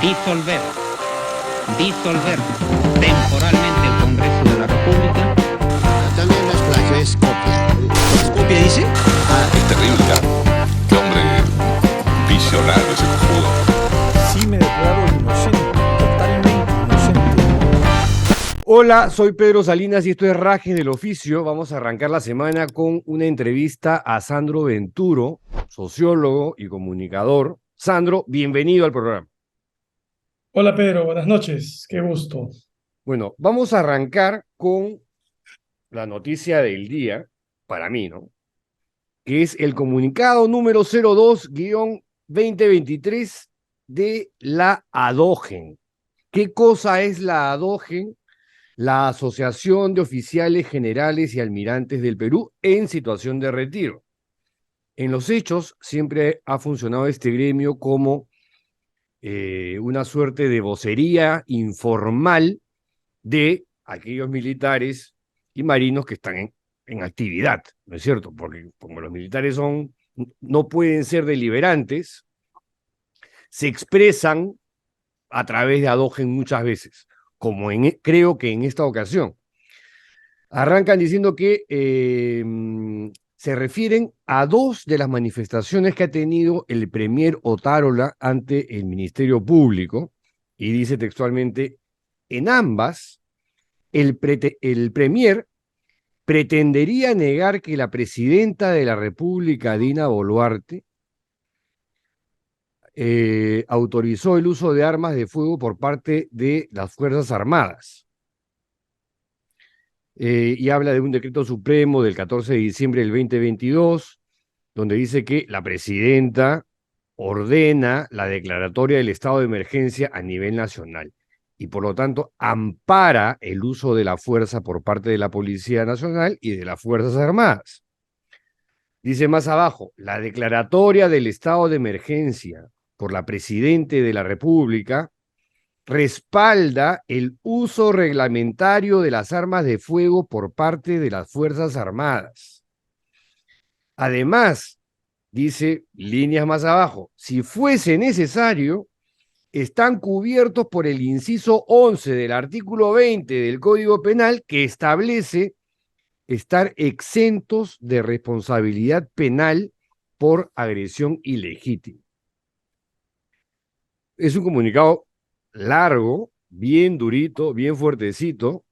disolver, disolver temporalmente el Congreso de la República. También no es plagio, es copia. ¿Es copia, dice? Es terrible, ¿ah? Qué hombre visionario ese cojudo. Sí me declaro inocente, totalmente inocente. Hola, soy Pedro Salinas y esto es Rajes del Oficio. Vamos a arrancar la semana con una entrevista a Sandro Venturo, sociólogo y comunicador. Sandro, bienvenido al programa. Hola Pedro, buenas noches, qué gusto. Bueno, vamos a arrancar con la noticia del día, para mí, ¿no? Que es el comunicado número 02-2023 de la ADOGEN. ¿Qué cosa es la ADOGEN? La Asociación de Oficiales Generales y Almirantes del Perú en situación de retiro. En los hechos, siempre ha funcionado este gremio como una suerte de vocería informal de aquellos militares y marinos que están en actividad, ¿no es cierto? Porque como los militares no pueden ser deliberantes, se expresan a través de ADOGEN muchas veces, como creo que en esta ocasión. Arrancan diciendo que se refieren a dos de las manifestaciones que ha tenido el premier Otárola ante el Ministerio Público, y dice textualmente, en ambas, el premier pretendería negar que la presidenta de la República, Dina Boluarte, autorizó el uso de armas de fuego por parte de las Fuerzas Armadas. Y habla de un decreto supremo del 14 de diciembre del 2022, donde dice que la presidenta ordena la declaratoria del estado de emergencia a nivel nacional y por lo tanto ampara el uso de la fuerza por parte de la Policía Nacional y de las Fuerzas Armadas. Dice más abajo, la declaratoria del estado de emergencia por la Presidenta de la República respalda el uso reglamentario de las armas de fuego por parte de las Fuerzas Armadas. Además, dice, líneas más abajo, si fuese necesario, están cubiertos por el inciso 11 del artículo 20 del Código Penal que establece estar exentos de responsabilidad penal por agresión ilegítima. Es un comunicado largo, bien durito, bien fuertecito,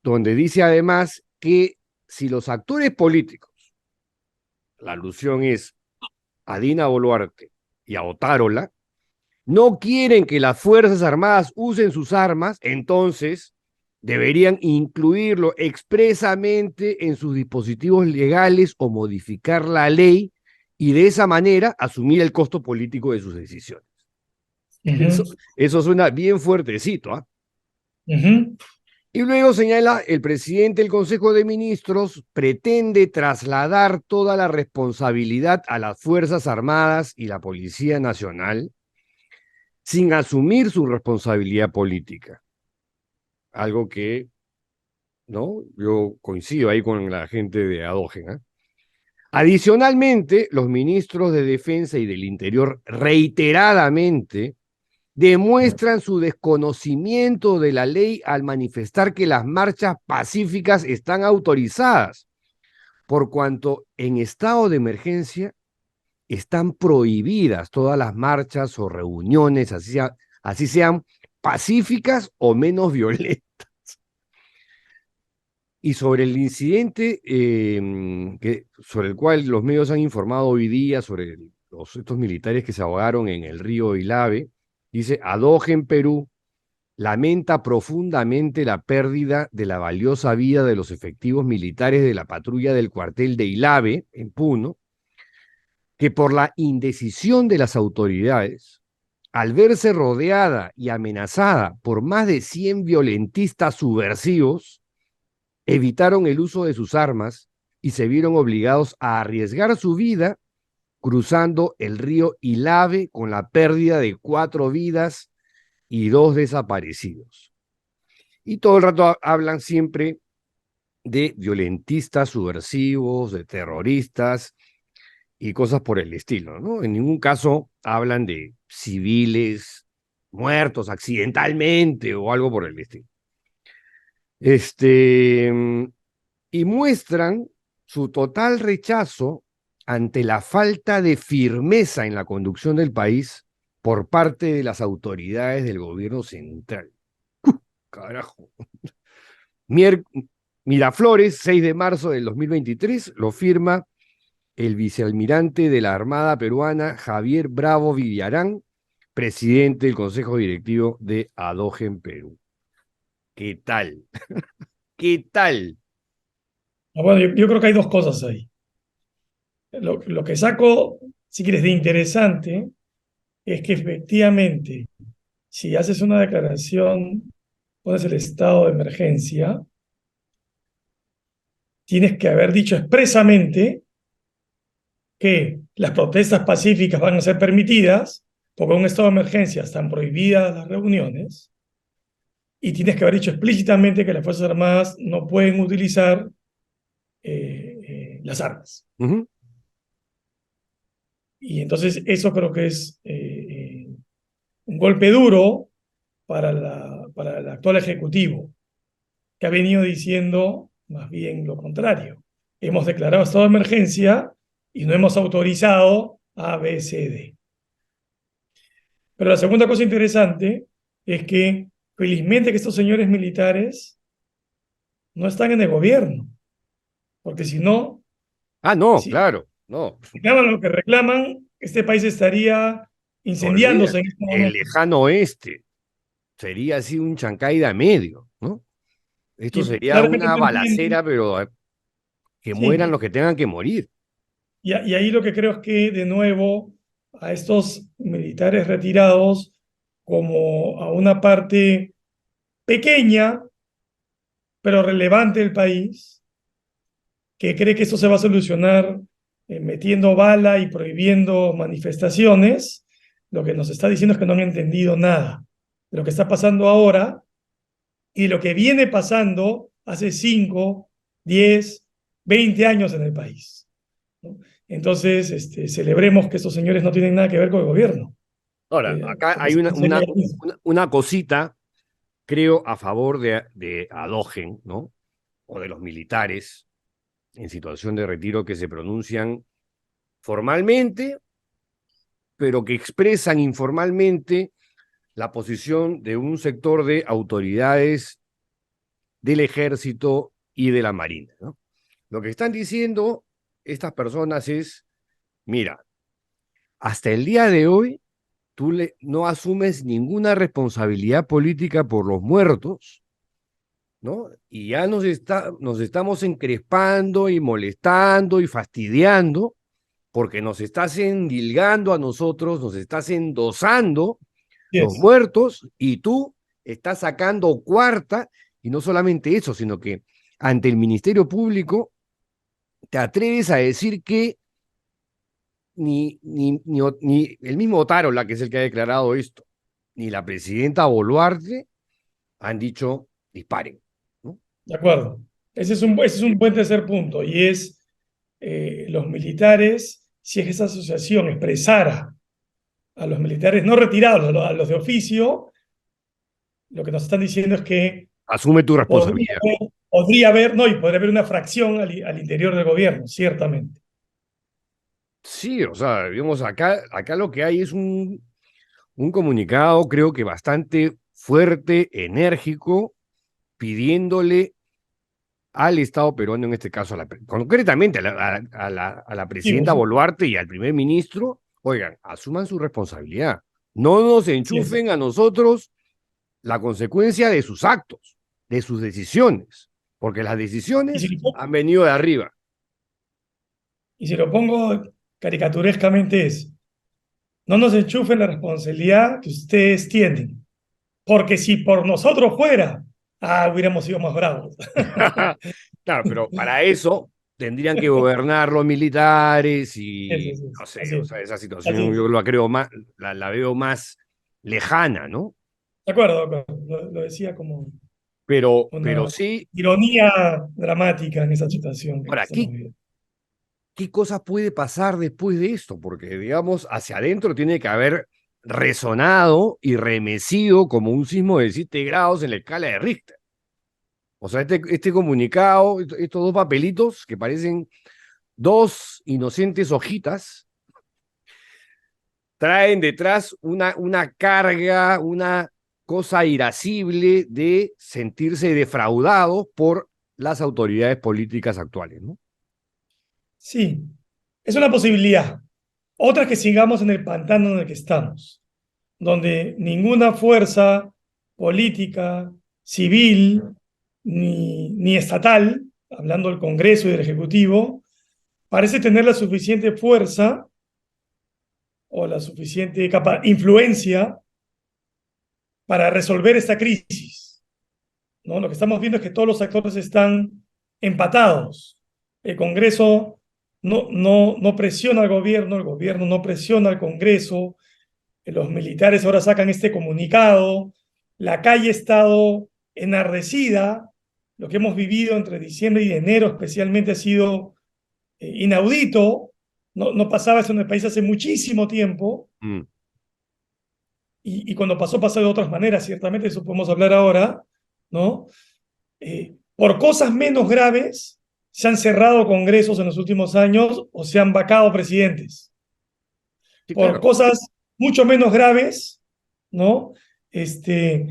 donde dice además que si los actores políticos, la alusión es a Dina Boluarte y a Otárola, no quieren que las Fuerzas Armadas usen sus armas, entonces deberían incluirlo expresamente en sus dispositivos legales o modificar la ley y de esa manera asumir el costo político de sus decisiones. Eso suena bien fuertecito, ¿ah? Y luego señala, el presidente del Consejo de Ministros pretende trasladar toda la responsabilidad a las Fuerzas Armadas y la Policía Nacional sin asumir su responsabilidad política. Algo que, ¿no? Yo coincido ahí con la gente de ADOGEN, ¿eh? Adicionalmente, los ministros de Defensa y del Interior reiteradamente demuestran su desconocimiento de la ley al manifestar que las marchas pacíficas están autorizadas, por cuanto en estado de emergencia están prohibidas todas las marchas o reuniones, así sean pacíficas o menos violentas. Y sobre el incidente sobre el cual los medios han informado hoy día, sobre estos militares que se ahogaron en el río Ilave, dice, ADOGEN Perú lamenta profundamente la pérdida de la valiosa vida de los efectivos militares de la patrulla del cuartel de Ilave, en Puno, que por la indecisión de las autoridades, al verse rodeada y amenazada por más de 100 violentistas subversivos, evitaron el uso de sus armas y se vieron obligados a arriesgar su vida cruzando el río Ilave con la pérdida de 4 vidas y 2 desaparecidos. Y todo el rato hablan siempre de violentistas subversivos, de terroristas y cosas por el estilo, ¿no? En ningún caso hablan de civiles muertos accidentalmente o algo por el estilo. Y muestran su total rechazo ante la falta de firmeza en la conducción del país por parte de las autoridades del gobierno central. Carajo. Miraflores, 6 de marzo del 2023, lo firma el vicealmirante de la Armada Peruana, Javier Bravo Villarán, presidente del Consejo Directivo de Adogen Perú. ¿Qué tal? ¿Qué tal? Bueno, yo creo que hay dos cosas ahí. Lo que saco, si quieres, de interesante es que efectivamente, si haces una declaración, pones el estado de emergencia, tienes que haber dicho expresamente que las protestas pacíficas van a ser permitidas, porque en un estado de emergencia están prohibidas las reuniones, y tienes que haber dicho explícitamente que las Fuerzas Armadas no pueden utilizar las armas. Uh-huh. Y entonces eso creo que es un golpe duro para el actual Ejecutivo, que ha venido diciendo más bien lo contrario. Hemos declarado estado de emergencia y no hemos autorizado A, B, C, D. Pero la segunda cosa interesante es que felizmente que estos señores militares no están en el gobierno, porque si no, No, si claro, no. reclaman lo que reclaman, este país estaría incendiándose en Olvídate, este el momento. lejano oeste sería así un Chancay de a medio, ¿no? Esto Y sería claramente una no entienden, balacera, pero que mueran sí, los que tengan que morir. y ahí lo que creo es que, de nuevo, a estos militares retirados, como a una parte pequeña, pero relevante del país, que cree que esto se va a solucionar metiendo bala y prohibiendo manifestaciones, lo que nos está diciendo es que no han entendido nada de lo que está pasando ahora y lo que viene pasando hace 5, 10, 20 años en el país, ¿no? Entonces, celebremos que estos señores no tienen nada que ver con el gobierno. Ahora, acá Porque hay se enseña lo mismo. una cosita, creo, a favor de Adogen, ¿no? O de los militares en situación de retiro que se pronuncian formalmente, pero que expresan informalmente la posición de un sector de autoridades del ejército y de la marina, ¿no? Lo que están diciendo estas personas es, mira, hasta el día de hoy tú no asumes ninguna responsabilidad política por los muertos, ¿no? Y ya nos estamos encrespando y molestando y fastidiando porque nos estás endilgando a nosotros, nos estás endosando los Yes. muertos y tú estás sacando cuarta, y no solamente eso, sino que ante el Ministerio Público te atreves a decir que ni el mismo Otárola, que es el que ha declarado esto, ni la presidenta Boluarte han dicho disparen, ¿no? De acuerdo. Ese es un buen tercer punto, y es los militares, si es que esa asociación expresara a los militares no retirados, a los de oficio, lo que nos están diciendo es que Asume tu responsabilidad. no, y podría haber una fracción al interior del gobierno, ciertamente. Sí, o sea, digamos, acá lo que hay es un comunicado, creo que bastante fuerte, enérgico, pidiéndole al Estado peruano, en este caso, concretamente a la Sí, presidenta Boluarte y al primer ministro, oigan, asuman su responsabilidad. No nos enchufen a nosotros la consecuencia de sus actos, de sus decisiones, porque las decisiones han venido de arriba. Y si lo pongo caricaturescamente es, no nos enchufen la responsabilidad que ustedes tienen, porque si por nosotros fuera, hubiéramos sido más bravos. Claro, pero para eso tendrían que gobernar los militares y Sí, no sé, así o es. sea, esa Así situación es. yo la veo más lejana, ¿no? De acuerdo. Lo decía como Pero una sí, ironía dramática en esa situación que ahora, estamos viviendo. ¿qué cosa puede pasar después de esto? Porque, digamos, hacia adentro tiene que haber resonado y remecido como un sismo de 7 grados en la escala de Richter. O sea, este comunicado, estos dos papelitos que parecen dos inocentes hojitas, traen detrás una carga, una cosa irascible de sentirse defraudados por las autoridades políticas actuales, ¿no? Sí, es una posibilidad. Otra es que sigamos en el pantano en el que estamos, donde ninguna fuerza política, civil, ni estatal, hablando del Congreso y del Ejecutivo, parece tener la suficiente fuerza o la suficiente influencia para resolver esta crisis, ¿no? Lo que estamos viendo es que todos los actores están empatados. El Congreso no presiona al gobierno, el gobierno no presiona al Congreso, los militares ahora sacan este comunicado, la calle ha estado enardecida, lo que hemos vivido entre diciembre y enero especialmente ha sido inaudito, no pasaba eso en el país hace muchísimo tiempo, y cuando pasó de otras maneras, ciertamente, eso podemos hablar ahora, ¿no? Por cosas menos graves se han cerrado congresos en los últimos años o se han vacado presidentes. Sí, Por claro. cosas mucho menos graves, ¿no? Se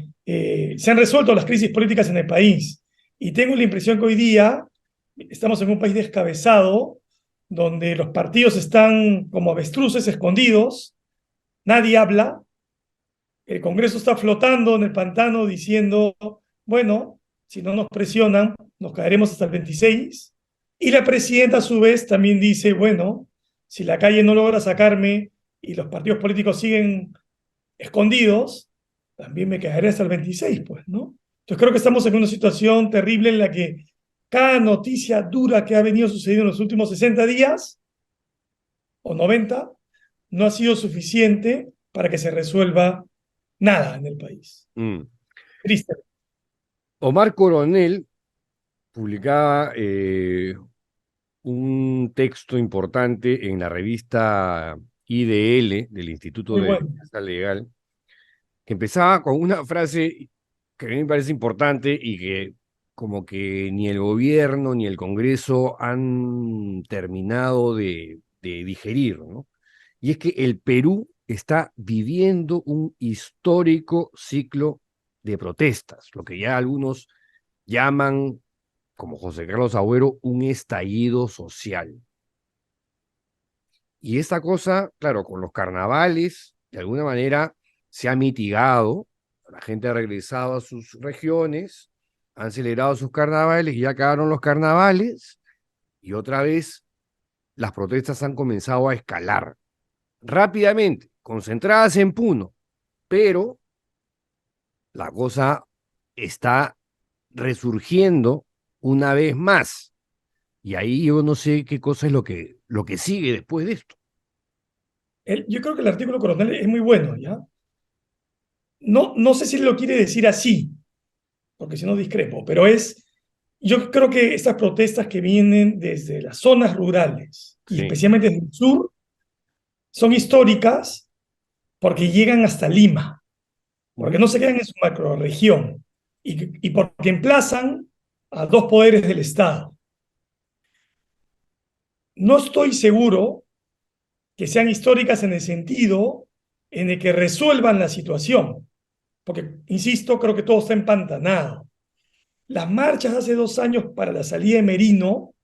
han resuelto las crisis políticas en el país. Y tengo la impresión que hoy día estamos en un país descabezado, donde los partidos están como avestruces escondidos, nadie habla, el Congreso está flotando en el pantano diciendo, bueno, si no nos presionan, nos caeremos hasta el 26. Y la presidenta a su vez también dice, bueno, si la calle no logra sacarme y los partidos políticos siguen escondidos, también me caeré hasta el 26, pues, ¿no? Entonces creo que estamos en una situación terrible en la que cada noticia dura que ha venido sucediendo en los últimos 60 días o 90 no ha sido suficiente para que se resuelva nada en el país. Triste. Omar Coronel publicaba un texto importante en la revista IDL del Instituto de Defensa Legal, que empezaba con una frase que a mí me parece importante y que como que ni el gobierno ni el Congreso han terminado de digerir, ¿no? Y es que el Perú está viviendo un histórico ciclo de protestas, lo que ya algunos llaman, como José Carlos Agüero, un estallido social. Y esta cosa, claro, con los carnavales, de alguna manera se ha mitigado, la gente ha regresado a sus regiones, han celebrado sus carnavales y ya acabaron los carnavales, y otra vez las protestas han comenzado a escalar rápidamente, concentradas en Puno, pero la cosa está resurgiendo una vez más. Y ahí yo no sé qué cosa es lo que sigue después de esto. Yo creo que el artículo Coronel es muy bueno, ¿ya? No sé si lo quiere decir así, porque si no discrepo, pero yo creo que estas protestas que vienen desde las zonas rurales, y especialmente desde el sur, son históricas porque llegan hasta Lima, porque no se quedan en su macrorregión, y porque emplazan a dos poderes del Estado. No estoy seguro que sean históricas en el sentido en el que resuelvan la situación, porque, insisto, creo que todo está empantanado. Las marchas hace 2 años para la salida de Merino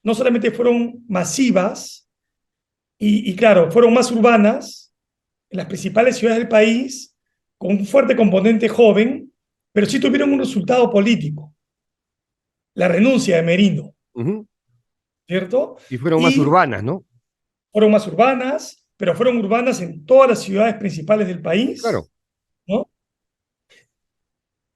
no solamente fueron masivas, y claro, fueron más urbanas, en las principales ciudades del país, con un fuerte componente joven, pero sí tuvieron un resultado político, la renuncia de Merino, ¿cierto? Y fueron más urbanas, ¿no? Fueron más urbanas, pero fueron urbanas en todas las ciudades principales del país, claro, ¿no?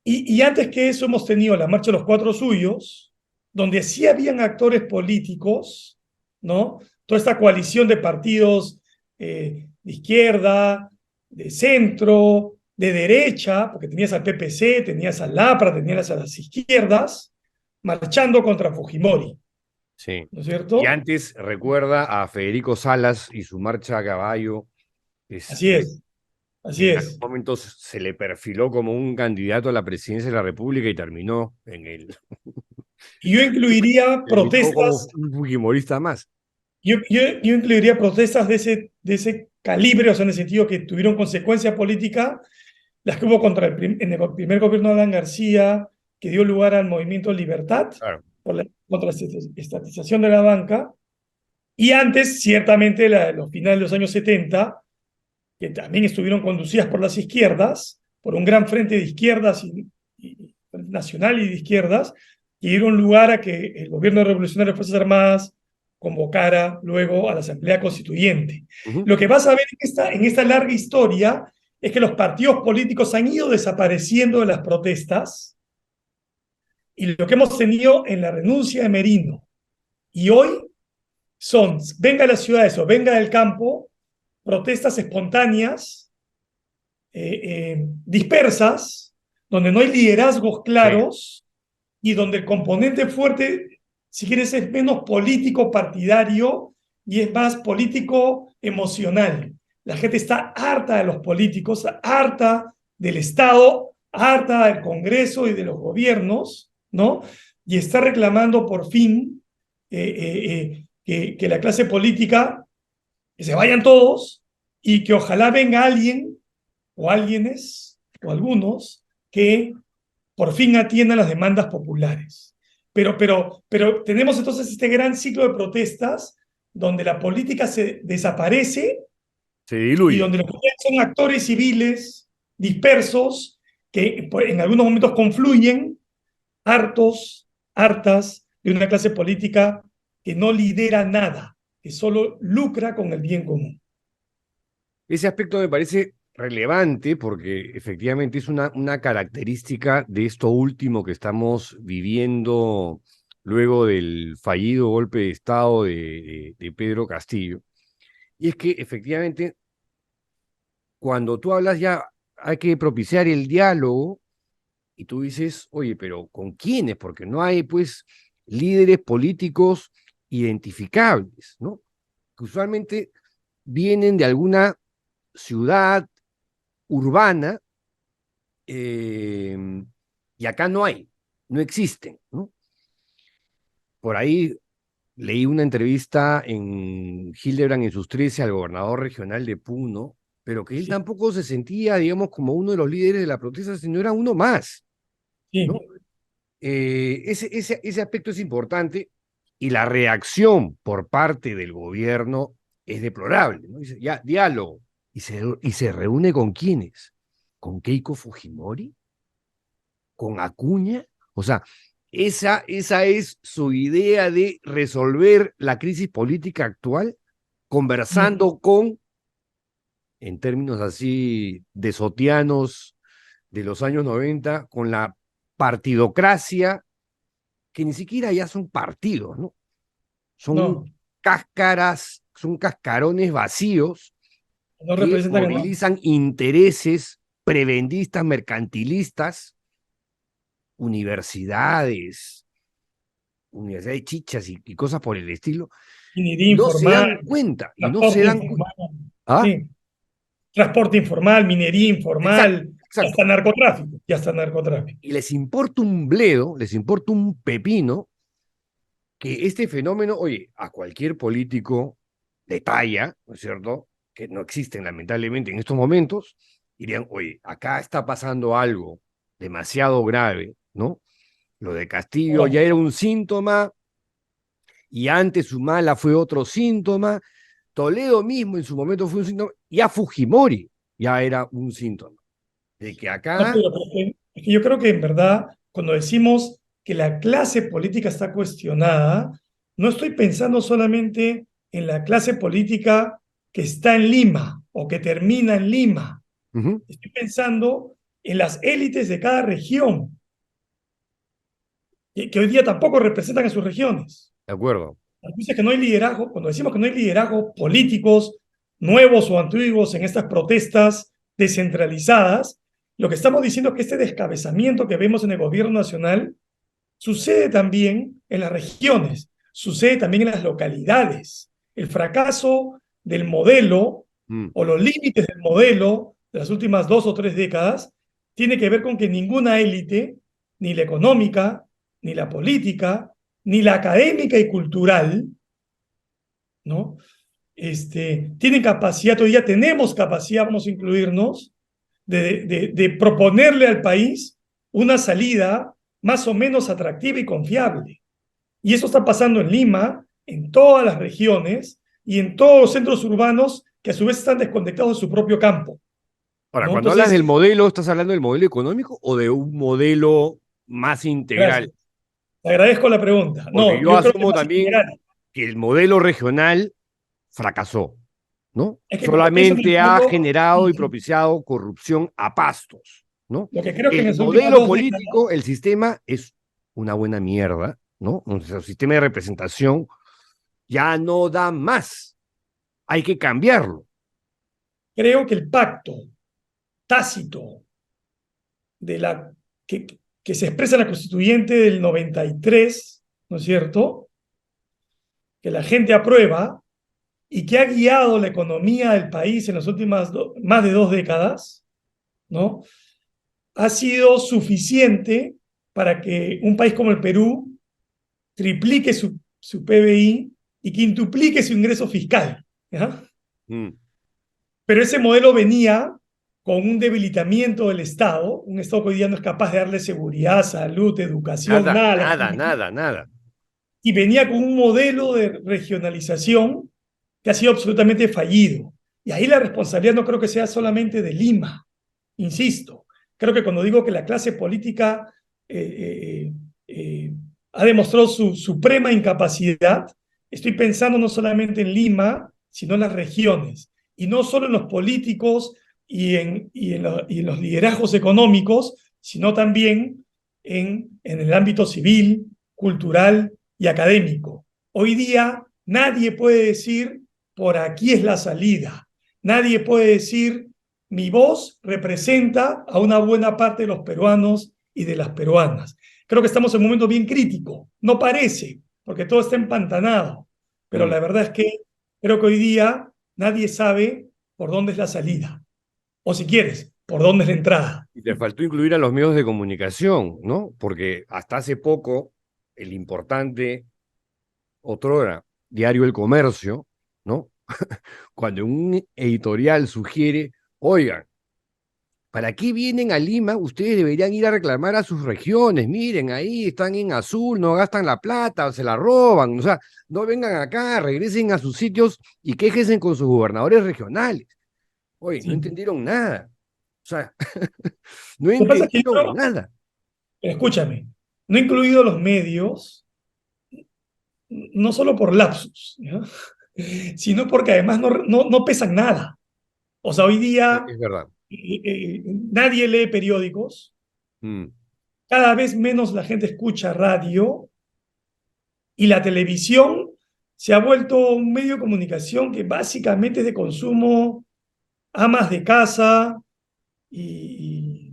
Y antes que eso hemos tenido la Marcha de los Cuatro Suyos, donde sí habían actores políticos, ¿no? Toda esta coalición de partidos de izquierda, de centro, de derecha, porque tenías al PPC, tenías al APRA, tenías a las izquierdas, marchando contra Fujimori. Sí. ¿No es cierto? Y antes recuerda a Federico Salas y su marcha a caballo. Así es. Así En es. algún momento se le perfiló como un candidato a la presidencia de la República y terminó Y yo incluiría terminó como protestas, un fujimorista más. yo incluiría protestas de ese calibre, o sea, en el sentido que tuvieron consecuencia política, las que hubo en el primer gobierno de Adán García, que dio lugar al movimiento Libertad, Claro. contra la estatización de la banca, y antes, ciertamente, la de los finales de los años 70, que también estuvieron conducidas por las izquierdas, por un gran frente de izquierdas nacional y de izquierdas, que dieron lugar a que el gobierno revolucionario de Fuerzas Armadas convocara luego a la Asamblea Constituyente. Ujú. Lo que vas a ver en esta larga historia es que los partidos políticos han ido desapareciendo de las protestas, y lo que hemos tenido en la renuncia de Merino y hoy son, venga a las ciudades o venga del campo, protestas espontáneas, dispersas, donde no hay liderazgos Sí. claros y donde el componente fuerte, si quieres, es menos político partidario y es más político emocional. La gente está harta de los políticos, harta del Estado, harta del Congreso y de los gobiernos, ¿no? Y está reclamando por fin que la clase política, que se vayan todos y que ojalá venga alguien o alguienes o algunos que por fin atiendan las demandas populares. Pero tenemos entonces este gran ciclo de protestas donde la política se desaparece Se y diluye. donde los que quedan son actores civiles dispersos que en algunos momentos confluyen, hartas de una clase política que no lidera nada, que solo lucra con el bien común. Ese aspecto me parece relevante porque efectivamente es una característica de esto último que estamos viviendo luego del fallido golpe de Estado de Pedro Castillo. Y es que efectivamente cuando tú hablas ya hay que propiciar el diálogo y tú dices, oye, pero ¿con quiénes? Porque no hay pues líderes políticos identificables, ¿no? Que usualmente vienen de alguna ciudad urbana y acá no hay, no existen, ¿no? Por ahí leí una entrevista en Hildebrand en sus 13 al gobernador regional de Puno, pero que él Sí, tampoco se sentía, digamos, como uno de los líderes de la protesta, sino era uno más, sí, ¿no? Ese aspecto es importante y la reacción por parte del gobierno es deplorable, ¿no? Dice, ya, diálogo. Y se reúne con quiénes? ¿Con Keiko Fujimori? ¿Con Acuña? O sea, esa es su idea de resolver la crisis política actual, conversando con, en términos así desotianos de los años 90, con la partidocracia, que ni siquiera ya son partidos, ¿no? Son no, cáscaras, son cascarones vacíos no que representan a nadie. movilizan intereses prebendistas, mercantilistas, universidades, universidades chichas y cosas por el estilo, Minería y no se informal, dan cuenta, y no se transporte dan cuenta. informal, ¿Ah? sí, transporte informal, minería Exacto, informal, y exacto. hasta narcotráfico, y hasta narcotráfico. Y les importa un bledo, les importa un pepino que este fenómeno, oye, a cualquier político de talla, ¿no es cierto?, que no existen lamentablemente en estos momentos, dirían, oye, acá está pasando algo demasiado grave, ¿no? Lo de Castillo ya No, era un síntoma y antes Humala fue otro síntoma, Toledo mismo en su momento fue un síntoma, ya Fujimori ya era un síntoma, de que no, acá, pero es que yo creo que en verdad, cuando decimos que la clase política está cuestionada, no estoy pensando solamente en la clase política que está en Lima o que termina en Lima. uh-huh, Estoy pensando en las élites de cada región, que hoy día tampoco representan a sus regiones. de acuerdo, Que no hay liderazgo, cuando decimos que no hay liderazgo políticos nuevos o antiguos en estas protestas descentralizadas, lo que estamos diciendo es que este descabezamiento que vemos en el gobierno nacional sucede también en las regiones, sucede también en las localidades. El fracaso del modelo mm, o los límites del modelo de las últimas 2 o 3 décadas, tiene que ver con que ninguna élite, ni la económica, ni la política, ni la académica y cultural, ¿no? Tienen capacidad, todavía tenemos capacidad, vamos a incluirnos, de proponerle al país una salida más o menos atractiva y confiable. Y eso está pasando en Lima, en todas las regiones y en todos los centros urbanos que a su vez están desconectados de su propio campo. Ahora, ¿no? cuando Entonces, hablas del modelo, ¿estás hablando del modelo económico o de un modelo más integral? gracias. Te agradezco la pregunta. Porque No, yo yo creo que asumo más también integral. que el modelo regional fracasó, ¿no? Es que cuando pienso en el Solamente ha fondo, generado y sí, propiciado corrupción a pastos, ¿no? lo que creo que en El las últimas modelo 2 décadas, político, el sistema es una buena mierda, ¿no? Nuestro sistema de representación ya no da más. Hay que cambiarlo. creo que el pacto tácito de que se expresa en la Constituyente del 93, ¿no es cierto?, que la gente aprueba y que ha guiado la economía del país en las últimas más de 2 décadas, ¿no?, ha sido suficiente para que un país como el Perú triplique su PBI y quintuplique su ingreso fiscal, ¿ya? Mm. Pero ese modelo venía con un debilitamiento del Estado, un Estado que hoy día no es capaz de darle seguridad, salud, educación, Nada, nada a la nada, gente, nada, nada. y venía con un modelo de regionalización que ha sido absolutamente fallido. Y ahí la responsabilidad no creo que sea solamente de Lima, insisto. Creo que cuando digo que la clase política ha demostrado su suprema incapacidad, estoy pensando no solamente en Lima, sino en las regiones, y no solo en los políticos y en los liderazgos económicos, sino también en el ámbito civil, cultural y académico. Hoy día nadie puede decir, por aquí es la salida. Nadie puede decir, mi voz representa a una buena parte de los peruanos y de las peruanas. Creo que estamos en un momento bien crítico. No parece, porque todo está empantanado. Pero la verdad es que creo que hoy día nadie sabe por dónde es la salida. O si quieres, por dónde es la entrada. Y te faltó incluir a los medios de comunicación, ¿no? Porque hasta hace poco el importante, otrora, diario El Comercio, ¿no? Cuando un editorial sugiere, oigan, ¿para qué vienen a Lima? Ustedes deberían ir a reclamar a sus regiones. Miren, ahí están en azul, no gastan la plata, se la roban. O sea, no vengan acá, regresen a sus sitios y quéjense con sus gobernadores regionales. Oye, no Sí. entendieron nada. O sea, no Lo que pasa es que entendieron nada. escúchame, no he incluido los medios, no solo por lapsus, ¿ya?, sino porque además no pesan nada. O sea, hoy día Es verdad. nadie lee periódicos, Mm. cada vez menos la gente escucha radio y la televisión se ha vuelto un medio de comunicación que básicamente es de consumo, amas de casa y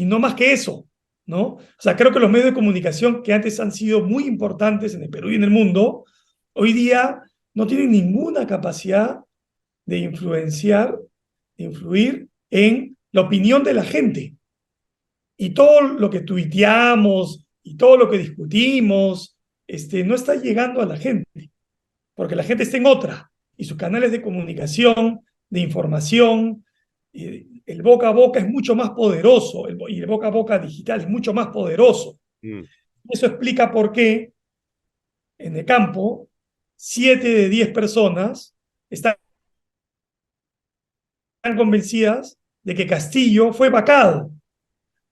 no más que eso, ¿no? O sea, creo que los medios de comunicación que antes han sido muy importantes en el Perú y en el mundo, hoy día no tienen ninguna capacidad de influenciar, de influir en la opinión de la gente. Y todo lo que tuiteamos y todo lo que discutimos, no está llegando a la gente, porque la gente está en otra, y sus canales de comunicación, de información, el boca a boca es mucho más poderoso, y el boca a boca digital es mucho más poderoso. Mm. Eso explica por qué en el campo 7 de 10 personas están convencidas de que Castillo fue vacado,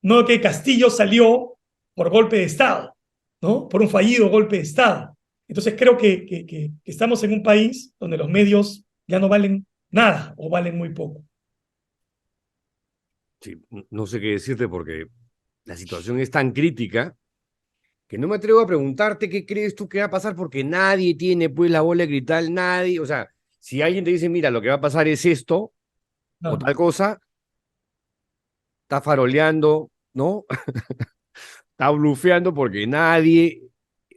no que Castillo salió por golpe de Estado, ¿no?, por un fallido golpe de Estado. Entonces creo que estamos en un país donde los medios ya no valen nada o valen muy poco. Sí, no sé qué decirte porque la situación es tan crítica que no me atrevo a preguntarte qué crees tú que va a pasar porque nadie tiene pues la bola de cristal, nadie, o sea, si alguien te dice, mira, lo que va a pasar es esto o No. tal cosa, está faroleando, ¿no? Está blufeando porque nadie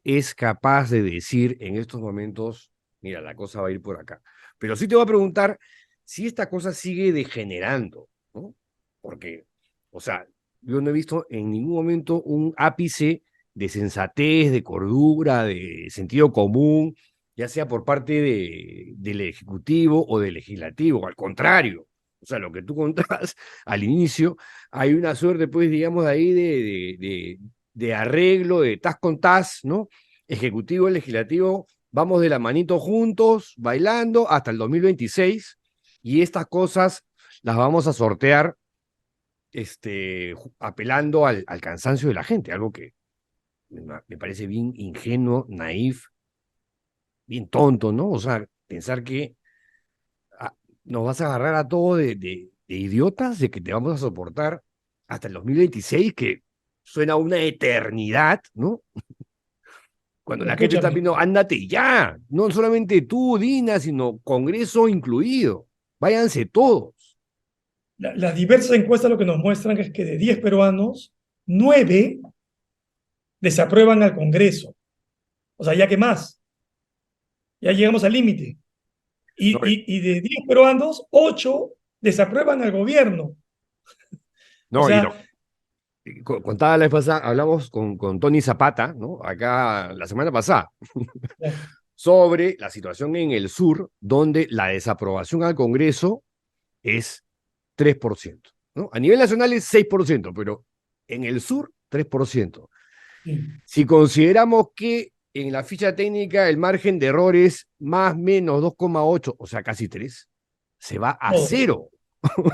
es capaz de decir en estos momentos, mira, la cosa va a ir por acá. Pero sí te voy a preguntar si esta cosa sigue degenerando, ¿no? Porque, o sea, yo no he visto en ningún momento un ápice de sensatez, de cordura, de sentido común, ya sea por parte del Ejecutivo o del Legislativo, al contrario. O sea, lo que tú contabas al inicio, hay una suerte, pues, digamos, ahí de arreglo, de tas con tas, ¿no? Ejecutivo y Legislativo, vamos de la manito juntos, bailando, hasta el 2026, y estas cosas las vamos a sortear apelando al cansancio de la gente, algo que me parece bien ingenuo, naif, bien tonto, ¿no? O sea, pensar que nos vas a agarrar a todos de idiotas, de que te vamos a soportar hasta el 2026, que suena una eternidad, ¿no? Cuando la gente está Escúchame, viendo, ándate ya, no solamente tú, Dina, sino Congreso incluido, váyanse todos. las diversas encuestas lo que nos muestran es que de 10 peruanos, 9 desaprueban al Congreso. O sea, ya que más, ya llegamos al límite. No, Y de 10 peruanos, 8 desaprueban al gobierno. O no, sea, contaba la vez pasada, hablamos con Tony Zapata, ¿no? Acá la semana pasada, sobre la situación en el sur, donde la desaprobación al Congreso es 3%, ¿no? A nivel nacional es 6%, pero en el sur, 3%. Si consideramos que en la ficha técnica el margen de error es más o menos 2,8, o sea, casi 3, se va a todo. cero.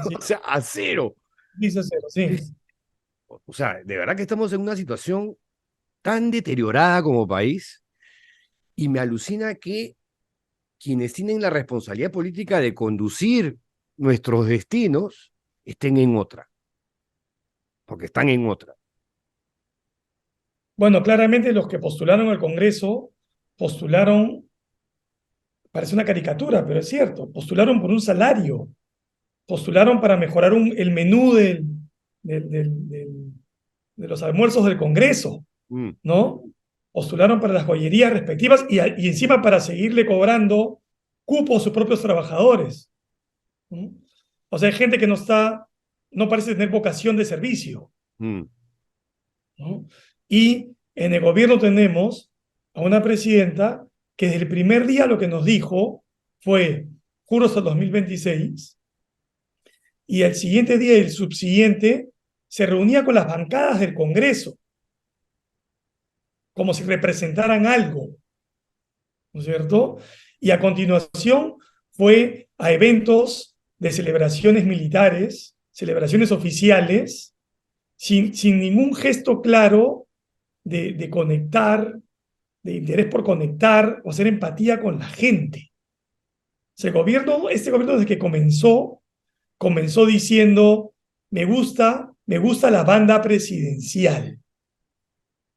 Sí, O sea, a cero. dice cero, sí. O sea, de verdad que estamos en una situación tan deteriorada como país, y me alucina que quienes tienen la responsabilidad política de conducir nuestros destinos estén en otra, porque están en otra. Bueno, claramente los que postularon al Congreso postularon, parece una caricatura, pero es cierto, postularon por un salario, postularon para mejorar el menú del, del- del- de los almuerzos del Congreso, Mm, ¿no? Postularon para las joyerías respectivas y encima para seguirle cobrando cupos a sus propios trabajadores, ¿no? O sea, hay gente que no parece tener vocación de servicio, mm. ¿no? Y en el gobierno tenemos a una presidenta que desde el primer día lo que nos dijo fue, juro hasta el 2026, y el siguiente día y el subsiguiente se reunía con las bancadas del Congreso, como si representaran algo, ¿no es cierto? Y a continuación fue a eventos de celebraciones militares, celebraciones oficiales, sin ningún gesto claro de conectar, de interés por conectar o hacer empatía con la gente. Este gobierno desde que comenzó diciendo, me gusta la banda presidencial.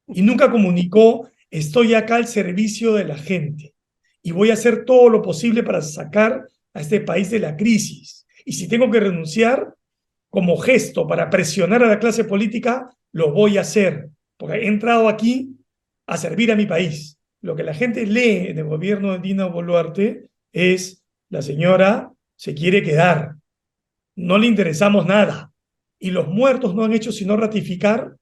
Y nunca comunicó, estoy acá al servicio de la gente y voy a hacer todo lo posible para sacar a este país de la crisis. Y si tengo que renunciar como gesto para presionar a la clase política, lo voy a hacer, porque he entrado aquí a servir a mi país. Lo que la gente lee en el gobierno de Dina Boluarte es, la señora se quiere quedar, no le interesamos nada. Y los muertos no han hecho sino ratificar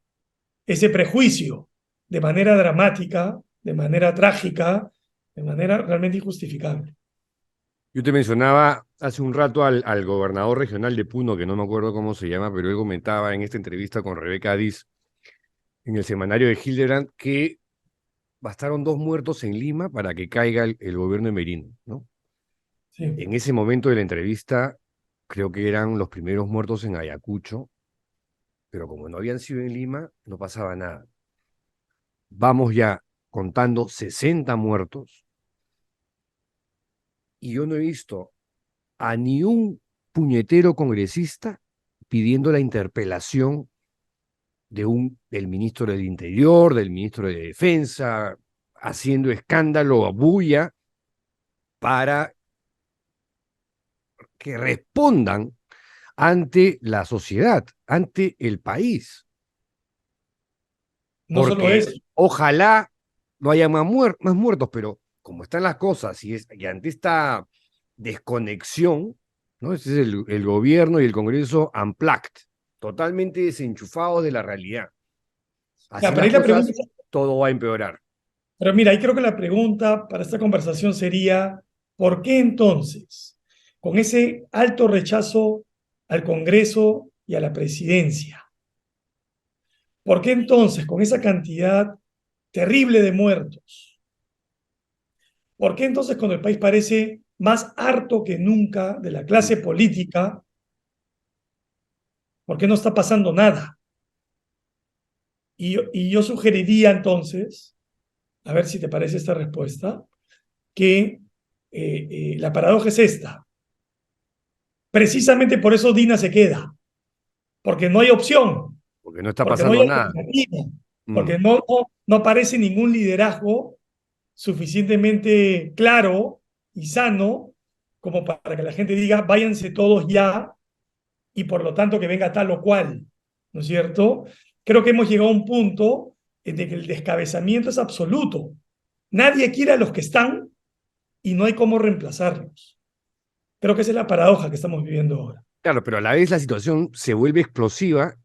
ese prejuicio de manera dramática, de manera trágica, de manera realmente injustificable. Yo te mencionaba hace un rato al gobernador regional de Puno, que no me acuerdo cómo se llama, pero él comentaba en esta entrevista con Rebeca Diz en el semanario de Hildebrand que bastaron 2 muertos en Lima para que caiga el gobierno de Merino, ¿no? Sí. En ese momento de la entrevista, creo que eran los primeros muertos en Ayacucho, pero como no habían sido en Lima, no pasaba nada. Vamos ya contando 60 muertos, y yo no he visto a ni un puñetero congresista pidiendo la interpelación del ministro del Interior, del ministro de Defensa, haciendo escándalo o bulla para que respondan ante la sociedad, ante el país. No solo Porque eso, ojalá no haya más muertos, pero como están las cosas y ante esta desconexión, ¿no? Este es el gobierno y el Congreso unplugged, totalmente desenchufados de la realidad. Así Ya, pero las ahí la cosas, pregunta, todo va a empeorar. pero mira, ahí creo que la pregunta para esta conversación sería, ¿por qué entonces, con ese alto rechazo al Congreso y a la presidencia, por qué entonces, con esa cantidad terrible de muertos, por qué entonces cuando el país parece más harto que nunca de la clase política, por qué no está pasando nada? Y yo sugeriría entonces, a ver si te parece esta respuesta, que la paradoja es esta. Precisamente por eso Dina se queda, porque no hay opción, Porque no está porque no hay pasando nada. alternativa, Mm. porque no aparece ningún liderazgo suficientemente claro y sano como para que la gente diga, váyanse todos ya y por lo tanto que venga tal o cual, ¿no es cierto? Creo que hemos llegado a un punto en el que el descabezamiento es absoluto. Nadie quiere a los que están y no hay cómo reemplazarlos. Creo que esa es la paradoja que estamos viviendo ahora. Claro, pero a la vez la situación se vuelve explosiva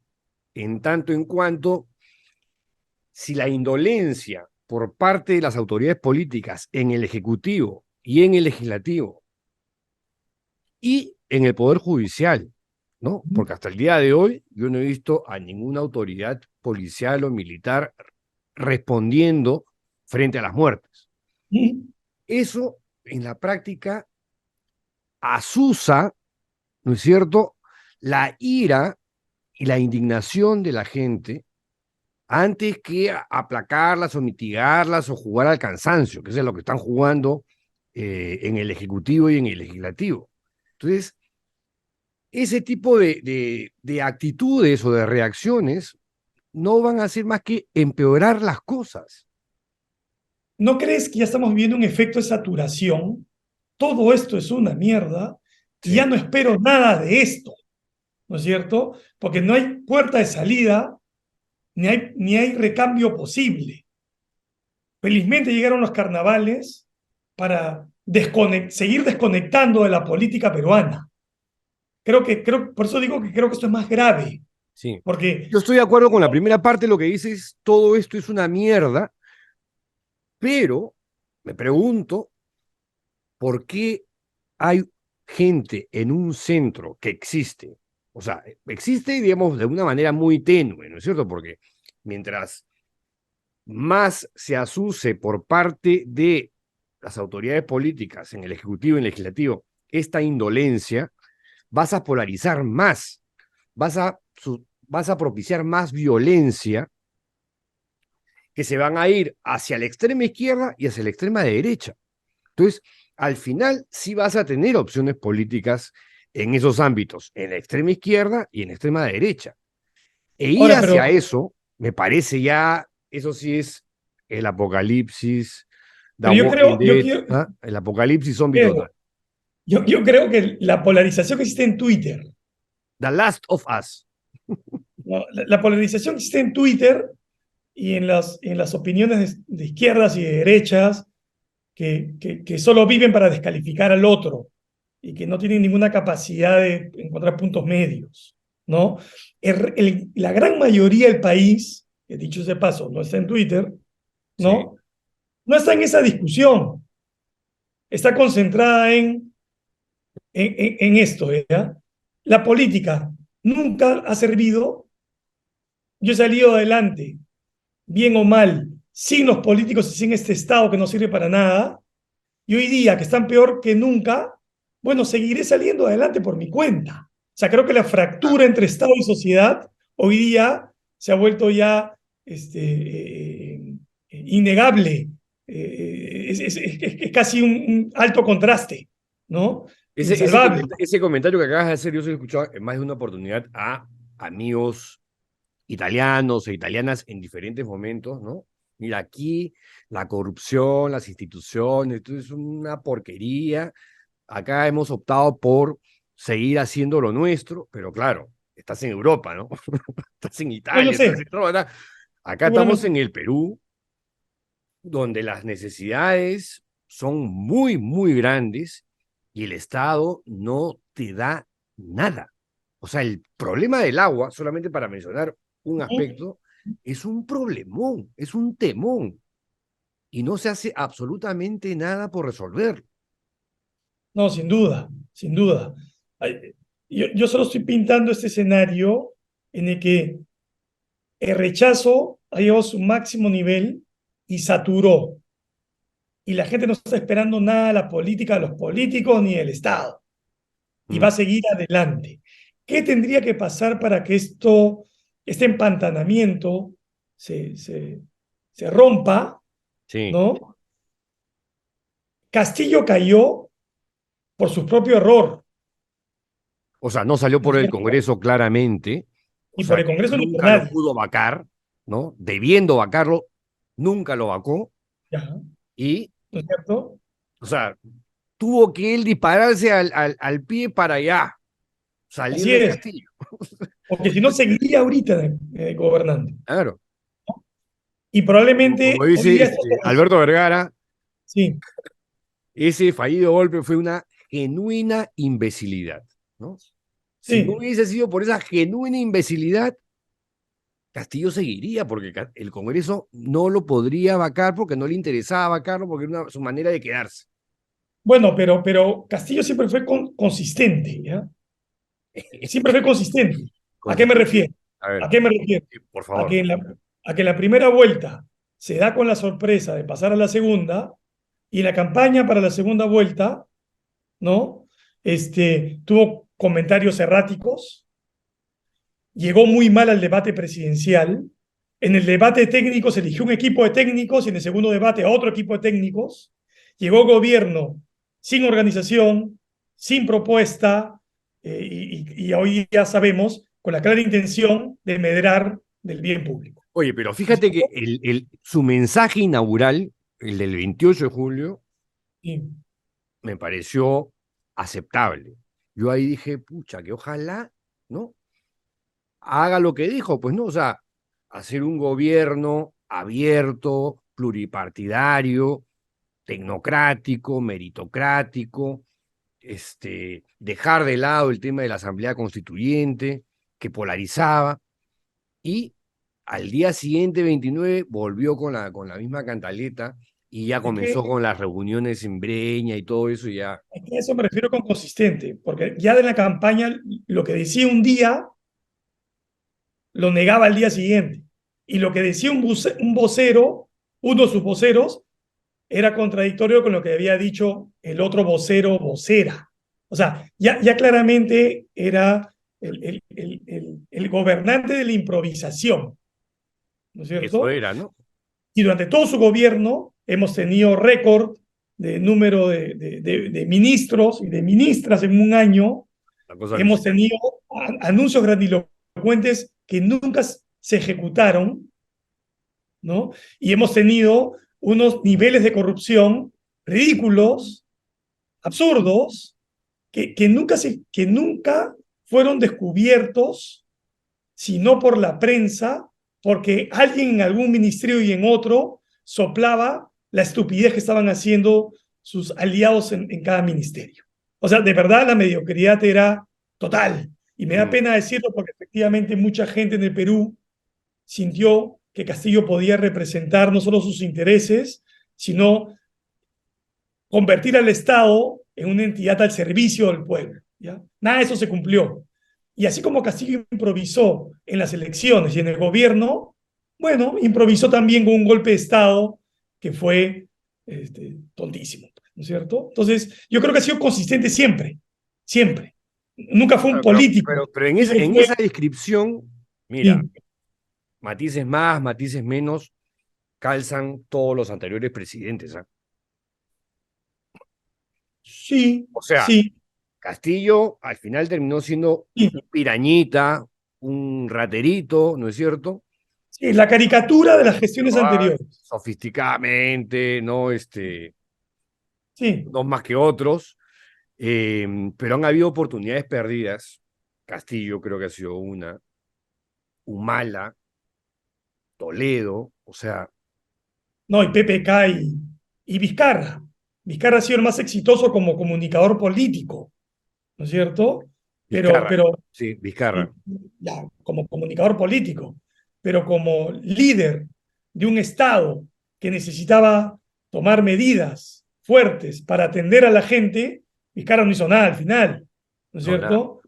en tanto en cuanto si la indolencia por parte de las autoridades políticas en el Ejecutivo y en el Legislativo y en el Poder Judicial, ¿no? Porque hasta el día de hoy yo no he visto a ninguna autoridad policial o militar respondiendo frente a las muertes. Eso en la práctica asusa, ¿no es cierto?, la ira y la indignación de la gente antes que aplacarlas o mitigarlas o jugar al cansancio, que es lo que están jugando en el Ejecutivo y en el Legislativo. Entonces, ese tipo de actitudes o de reacciones no van a hacer más que empeorar las cosas. ¿No crees que ya estamos viviendo un efecto de saturación? Todo esto es una mierda y ya Sí. no espero nada de esto, ¿no es cierto? Porque no hay puerta de salida, ni hay recambio posible. Felizmente llegaron los carnavales para seguir desconectando de la política peruana. Por eso digo que creo que esto es más grave, Sí. porque Yo estoy de acuerdo con la primera parte, lo que dices, todo esto es una mierda, pero me pregunto por qué hay gente en un centro que existe. O sea, existe, digamos, de una manera muy tenue, ¿no es cierto? Porque mientras más se asuse por parte de las autoridades políticas en el Ejecutivo y en el Legislativo esta indolencia, vas a polarizar más, vas a propiciar más violencia que se van a ir hacia la extrema izquierda y hacia la extrema derecha. Entonces, al final sí vas a tener opciones políticas en esos ámbitos, en la extrema izquierda y en la extrema derecha. E ir ahora, pero, hacia eso, me parece ya, eso sí es el apocalipsis, The pero yo Walking creo, yo Dead, quiero, ¿ah? El apocalipsis zombie total. yo creo que la polarización que existe en Twitter, The Last of Us. ¿no? La polarización que existe en Twitter y en las opiniones de izquierdas y de derechas que solo viven para descalificar al otro y que no tienen ninguna capacidad de encontrar puntos medios, ¿no? La gran mayoría del país, que dicho sea de paso, no está en Twitter, Sí. ¿no? No está en esa discusión, está concentrada en esto, ¿ya? La política nunca ha servido, yo he salido adelante, bien o mal, sin los políticos y sin este Estado que no sirve para nada, y hoy día que están peor que nunca, bueno, seguiré saliendo adelante por mi cuenta. O sea, creo que la fractura entre Estado y sociedad hoy día se ha vuelto ya innegable. Es casi un alto contraste, ¿no? Insalvable. Ese comentario que acabas de hacer, yo se lo he escuchado en más de una oportunidad a amigos italianos e italianas en diferentes momentos, ¿no? Mira, aquí la corrupción, las instituciones, esto es una porquería. Acá hemos optado por seguir haciendo lo nuestro, pero claro, estás en Europa, ¿no? Estás en No, yo Italia, sé, estás en Roma. Acá estamos seguramente. en el Perú, donde las necesidades son muy, muy grandes y el Estado no te da nada. O sea, el problema del agua, solamente para mencionar un aspecto, es un problemón, es un temón, y no se hace absolutamente nada por resolverlo. No, sin duda, sin duda. Ay, yo solo estoy pintando este escenario en el que el rechazo ha llegado a su máximo nivel y saturó. Y la gente no está esperando nada de la política de los políticos ni del Estado. Y va a seguir adelante. ¿Qué tendría que pasar para que este empantanamiento se rompa, Sí. ¿no? Castillo cayó por su propio error, O sea, no salió ¿no es por el cierto? Congreso claramente, o Y por sea, el que Congreso ni por nunca lo nadie. pudo vacar, ¿no? Debiendo vacarlo, nunca lo vacó, Ya, y, ¿no es cierto? o sea, tuvo que él dispararse al pie para allá, salir Así de es, Castillo. porque si no seguiría ahorita gobernando. Claro. Y Como probablemente hoy dice día Alberto Vergara, sí, ese fallido golpe fue una genuina imbecilidad, ¿no? Si no sí. hubiese sido por esa genuina imbecilidad, Castillo seguiría, porque el Congreso no lo podría vacar porque no le interesaba vacarlo, porque era su manera de quedarse. Bueno, pero Castillo siempre fue consistente, ¿ya? Siempre fue consistente. ¿A qué me Consistente. refiero? A ¿A ver, qué me refiero? por A favor. que en la primera vuelta se da con la sorpresa de pasar a la segunda y en la campaña para la segunda vuelta, ¿no? Tuvo comentarios erráticos, llegó muy mal al debate presidencial. En el debate técnico se eligió un equipo de técnicos y en el segundo debate otro equipo de técnicos. Llegó gobierno sin organización, sin propuesta, y hoy ya sabemos, con la clara intención de medrar del bien público. Oye, pero fíjate que su mensaje inaugural, el del 28 de julio, Sí, me pareció aceptable. Yo ahí dije, pucha, que ojalá, ¿no? Haga lo que dijo, pues no, o sea, hacer un gobierno abierto, pluripartidario, tecnocrático, meritocrático, dejar de lado el tema de la Asamblea Constituyente, que polarizaba, y al día siguiente, 29, volvió con la misma cantaleta y ya es comenzó que, con las reuniones en Breña y todo eso, y ya. es que a eso me refiero con consistente, porque ya de la campaña lo que decía un día lo negaba al día siguiente. Y lo que decía un vocero, uno de sus voceros, era contradictorio con lo que había dicho el otro vocero, vocera. O sea, ya claramente era el gobernante de la improvisación, ¿no es Eso cierto? era, ¿no? Y durante todo su gobierno hemos tenido récord de número de ministros y de ministras en un año. La cosa Hemos alucinante. tenido anuncios grandilocuentes que nunca se ejecutaron, ¿no? Y hemos tenido unos niveles de corrupción ridículos, absurdos, que nunca fueron descubiertos, sino por la prensa, porque alguien en algún ministerio y en otro soplaba la estupidez que estaban haciendo sus aliados en cada ministerio. O sea, de verdad la mediocridad era total. Y me da Mm. pena decirlo porque efectivamente mucha gente en el Perú sintió que Castillo podía representar no solo sus intereses, sino convertir al Estado en una entidad al servicio del pueblo. ¿Ya? Nada de eso se cumplió. Y así como Castillo improvisó en las elecciones y en el gobierno, bueno, improvisó también con un golpe de Estado que fue tontísimo, ¿no es cierto? Entonces, yo creo que ha sido consistente siempre, siempre. Nunca fue un Claro, político. pero Siempre en fue, esa descripción, mira, sí, matices más, matices menos, calzan todos los anteriores presidentes, ¿ah? sí, O sea, sí, Castillo al final terminó siendo sí, un pirañita, un raterito, ¿no es cierto? sí, la caricatura de las gestiones Ah, anteriores. sofisticadamente, no, Sí, no más que otros, pero han habido oportunidades perdidas. Castillo creo que ha sido una, Humala, Toledo, o sea, no, y PPK y Vizcarra. Vizcarra ha sido el más exitoso como comunicador político, ¿no es cierto? Vizcarra. Pero Sí, Vizcarra. ya, como comunicador político, pero como líder de un Estado que necesitaba tomar medidas fuertes para atender a la gente, Vizcarra no hizo nada al final, ¿no es No, cierto?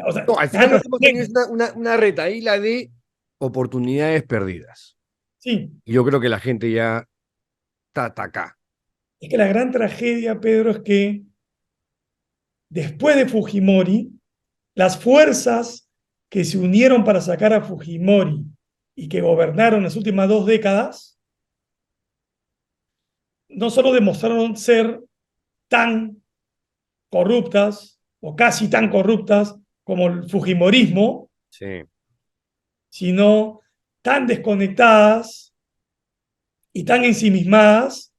O sea, No, al final lo que hemos tenido es una retaíla de oportunidades perdidas. sí, Y yo creo que la gente ya está acá. es que la gran tragedia, Pedro, es que después de Fujimori, las fuerzas que se unieron para sacar a Fujimori y que gobernaron las últimas 2 décadas, no solo demostraron ser tan corruptas o casi tan corruptas como el Fujimorismo, Sí. sino tan desconectadas y tan ensimismadas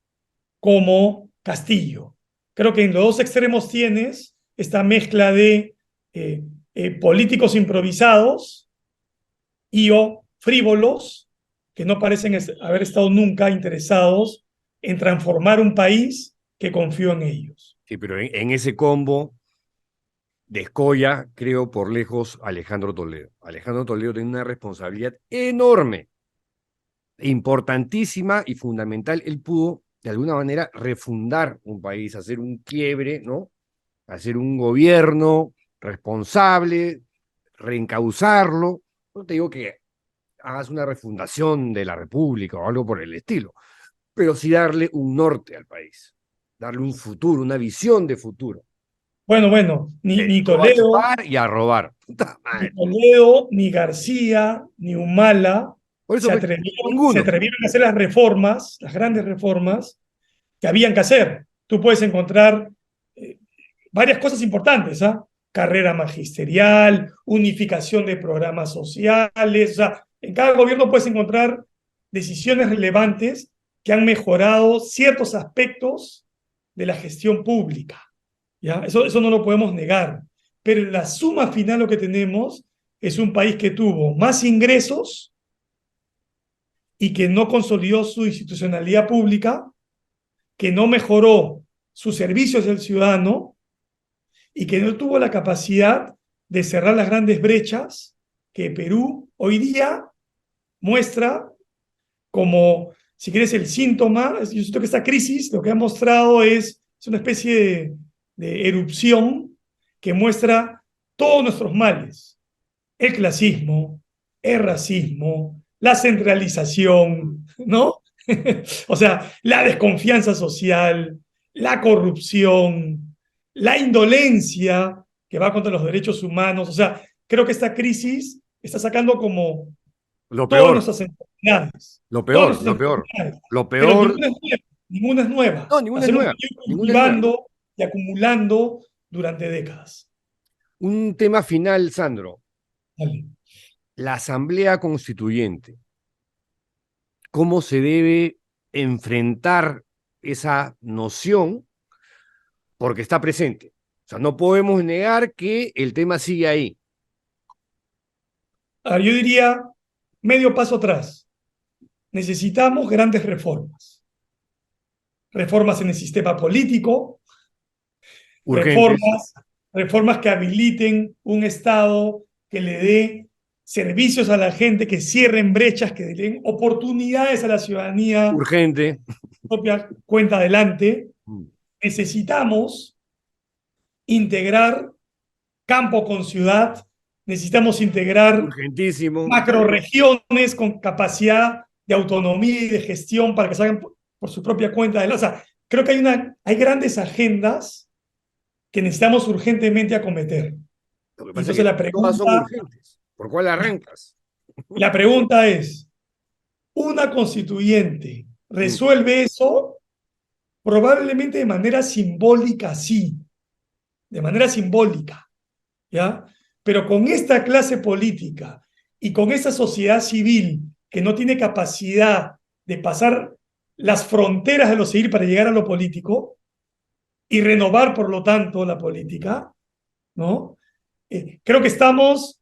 como Castillo. Creo que en los dos extremos tienes esta mezcla de políticos improvisados y o frívolos que no parecen haber estado nunca interesados en transformar un país que confió en ellos. Sí, pero en ese combo descolla, creo, por lejos Alejandro Toledo. Alejandro Toledo tiene una responsabilidad enorme, importantísima y fundamental. Él pudo, de alguna manera, refundar un país, hacer un quiebre, ¿no? Hacer un gobierno responsable, reencauzarlo. No te digo que hagas una refundación de la República o algo por el estilo, pero sí darle un norte al país, darle un futuro, una visión de futuro. Bueno, ni No a Toledo, chupar y a robar. Puta ni madre. Toledo, ni García, ni Humala Por eso, se pues, ninguno. atrevieron a hacer las reformas, las grandes reformas que habían que hacer. Tú puedes encontrar varias cosas importantes, ¿ah? Carrera magisterial, unificación de programas sociales, o sea, en cada gobierno puedes encontrar decisiones relevantes que han mejorado ciertos aspectos de la gestión pública, ¿ya? Eso no lo podemos negar, pero en la suma final lo que tenemos es un país que tuvo más ingresos y que no consolidó su institucionalidad pública, que no mejoró sus servicios del ciudadano y que no tuvo la capacidad de cerrar las grandes brechas que Perú hoy día muestra como, si quieres, el síntoma. Yo siento que esta crisis lo que ha mostrado es una especie de erupción que muestra todos nuestros males: el clasismo, el racismo, la centralización, ¿no? O sea, la desconfianza social, la corrupción, la indolencia que va contra los derechos humanos. O sea, creo que esta crisis está sacando como Lo todas peor, nuestras enfermedades. lo Todas peor, nuestras lo peor, enfermedades. lo Pero peor. ninguna es nueva. No, ninguna es Hacer un nueva, país ninguna es nueva. cultivando y acumulando durante décadas. Un tema final, Sandro. Dale. La Asamblea Constituyente. ¿Cómo se debe enfrentar esa noción? Porque está presente. O sea, no podemos negar que el tema sigue ahí. A ver, yo diría medio paso atrás. Necesitamos grandes reformas. Reformas en el sistema político, Urgentes. reformas que habiliten un Estado que le dé servicios a la gente, que cierren brechas, que den oportunidades a la ciudadanía, Urgente. propia cuenta adelante. Necesitamos integrar campo con ciudad, necesitamos integrar Urgentísimo. macroregiones con capacidad de autonomía y de gestión para que salgan por su propia cuenta adelante. O sea, creo que hay grandes agendas que necesitamos urgentemente acometer. Lo que pasa Entonces es que todas son urgentes. ¿Por cuál arrancas? la pregunta es, ¿una constituyente resuelve eso? Probablemente de manera simbólica, sí, de manera simbólica, ¿ya? Pero con esta clase política y con esta sociedad civil que no tiene capacidad de pasar las fronteras de lo civil para llegar a lo político y renovar, por lo tanto, la política, ¿no? Creo que estamos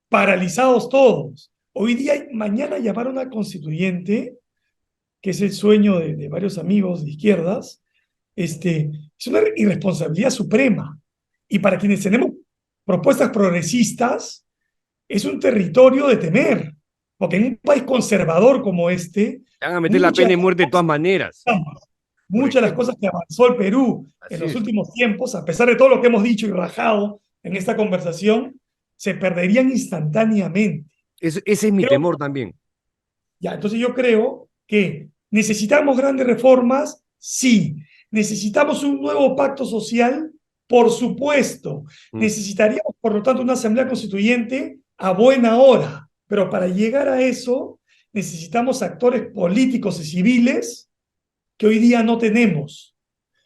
paralizados todos. Hoy día, mañana llamar a una constituyente, que es el sueño de varios amigos de izquierdas, es una irresponsabilidad suprema. Y para quienes tenemos propuestas progresistas, es un territorio de temer, porque en un país conservador como este, Te van a meter la pena de muerte de todas maneras. muchas de las cosas que avanzó el Perú en los últimos tiempos, a pesar de todo lo que hemos dicho y rajado en esta conversación, se perderían instantáneamente. Ese es mi temor también. Ya, entonces yo creo que necesitamos grandes reformas, sí. Necesitamos un nuevo pacto social, por supuesto. Necesitaríamos, por lo tanto, una asamblea constituyente a buena hora. Pero para llegar a eso, necesitamos actores políticos y civiles que hoy día no tenemos.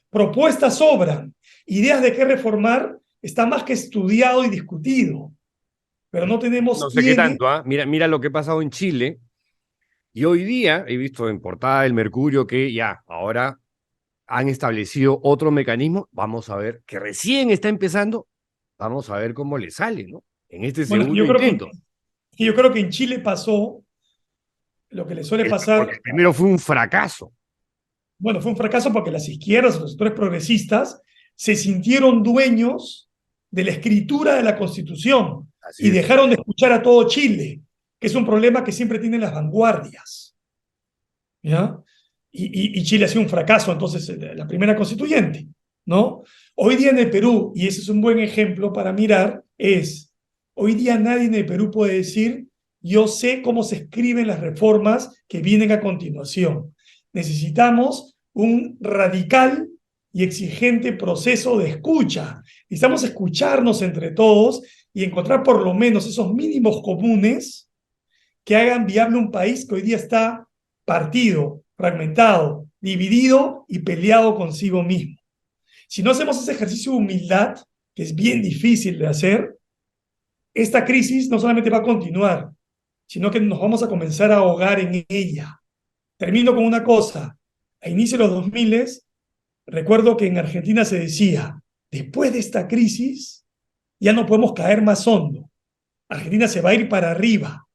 Propuestas sobran. Ideas de qué reformar está más que estudiado y discutido. Pero no tenemos No sé qué tanto, ¿ah? Mira lo que ha pasado en Chile. Y hoy día he visto en portada del Mercurio que ya, ahora han establecido otro mecanismo. Vamos a ver, que recién está empezando. Vamos a ver cómo le sale, ¿no? En este segundo intento. Yo creo que en Chile pasó lo que le suele pasar. Porque primero fue un fracaso. Bueno, fue un fracaso porque las izquierdas, los sectores progresistas, se sintieron dueños de la escritura de la Constitución y dejaron de escuchar a todo Chile, que es un problema que siempre tienen las vanguardias. ¿Ya? Y Chile ha sido un fracaso, entonces, la primera constituyente, ¿no? Hoy día en el Perú, y ese es un buen ejemplo para mirar, hoy día nadie en el Perú puede decir, yo sé cómo se escriben las reformas que vienen a continuación. Necesitamos un radical y exigente proceso de escucha. Necesitamos escucharnos entre todos y encontrar por lo menos esos mínimos comunes que hagan viable un país que hoy día está partido, fragmentado, dividido y peleado consigo mismo. Si no hacemos ese ejercicio de humildad, que es bien difícil de hacer, esta crisis no solamente va a continuar, sino que nos vamos a comenzar a ahogar en ella. Termino con una cosa. A inicios de los 2000, recuerdo que en Argentina se decía, después de esta crisis, ya no podemos caer más hondo. Argentina se va a ir para arriba.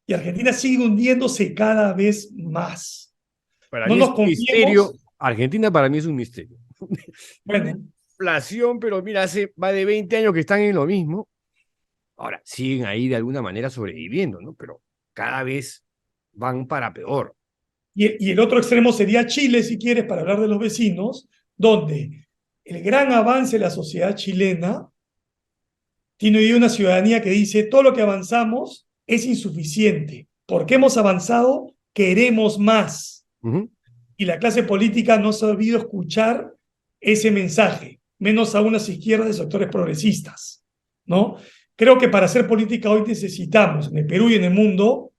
Y Argentina sigue hundiéndose cada vez más. Para mí es un misterio. Argentina para mí es un misterio. Bueno. Inflación, pero mira, va de 20 años que están en lo mismo. Ahora, siguen ahí de alguna manera sobreviviendo, ¿no? Pero cada vez van para peor. Y el otro extremo sería Chile, si quieres, para hablar de los vecinos, donde el gran avance de la sociedad chilena tiene hoy una ciudadanía que dice, todo lo que avanzamos es insuficiente. Porque hemos avanzado, queremos más. Y la clase política no ha sabido escuchar ese mensaje, menos aún las izquierdas de sectores progresistas, ¿no? Creo que para hacer política hoy necesitamos, en el Perú y en el mundo,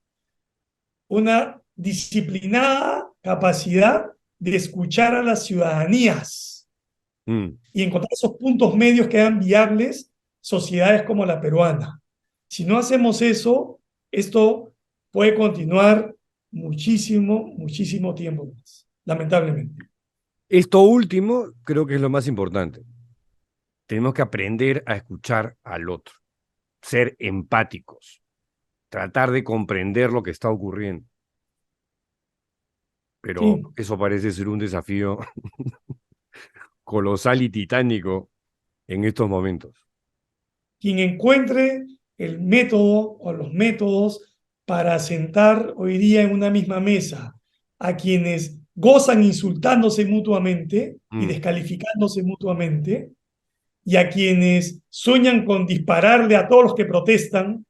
una disciplinada capacidad de escuchar a las ciudadanías y encontrar esos puntos medios que hagan viables sociedades como la peruana. Si no hacemos eso, esto puede continuar muchísimo tiempo más, lamentablemente. Esto último creo que es lo más importante. Tenemos que aprender a escuchar al otro, ser empáticos, tratar de comprender lo que está ocurriendo. Pero eso parece ser un desafío colosal y titánico en estos momentos. Quien encuentre el método o los métodos para sentar hoy día en una misma mesa a quienes gozan insultándose mutuamente y descalificándose mutuamente, y a quienes sueñan con dispararle a todos los que protestan,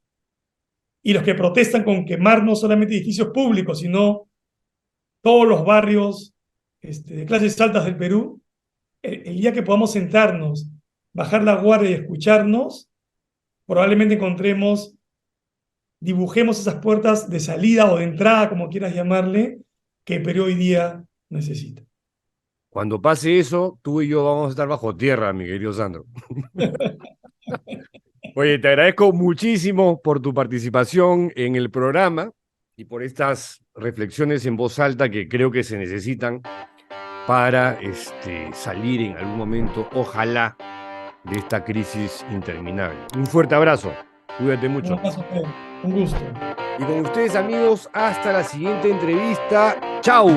y los que protestan con quemar no solamente edificios públicos, sino todos los barrios de clases altas del Perú, el día que podamos sentarnos, bajar la guardia y escucharnos, probablemente dibujemos esas puertas de salida o de entrada, como quieras llamarle, que el Perú hoy día necesita. Cuando pase eso, tú y yo vamos a estar bajo tierra, mi querido Sandro. Oye, te agradezco muchísimo por tu participación en el programa y por estas reflexiones en voz alta que creo que se necesitan para salir en algún momento, ojalá, de esta crisis interminable. Un fuerte abrazo. Cuídate mucho. Un abrazo, un gusto. Y con ustedes, amigos, hasta la siguiente entrevista. ¡Chao!